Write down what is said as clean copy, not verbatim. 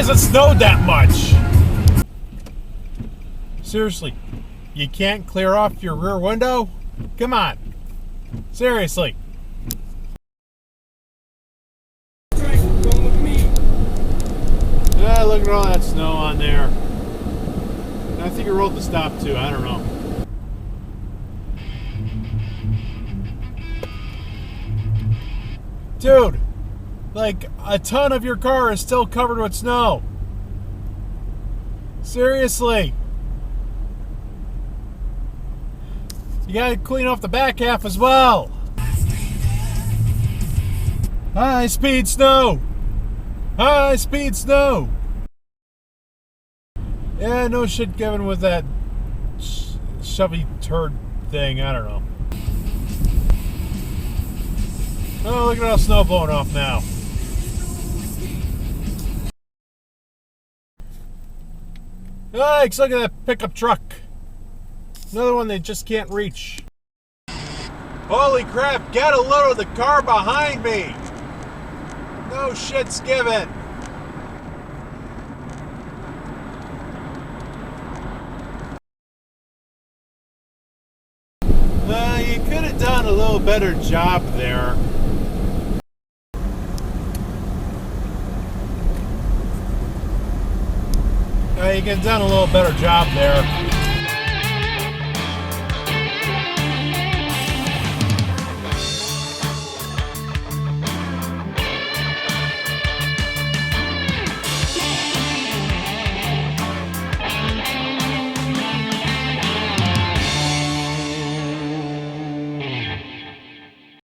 hasn't snowed that much. Seriously, you can't clear off your rear window? Come on. Seriously. Look at all that snow on there. I think it rolled the stop too. I don't know. Dude, like a ton of your car is still covered with snow. Seriously. You gotta clean off the back half as well. High speed snow. High speed snow. Yeah, no shit given with that shovey turd thing. I don't know. Oh, look at all snow blowing off now. Yikes, look at that pickup truck. Another one they just can't reach. Holy crap, get a load of the car behind me. No shit's given. You could have done a little better job there. You could have done a little better job there.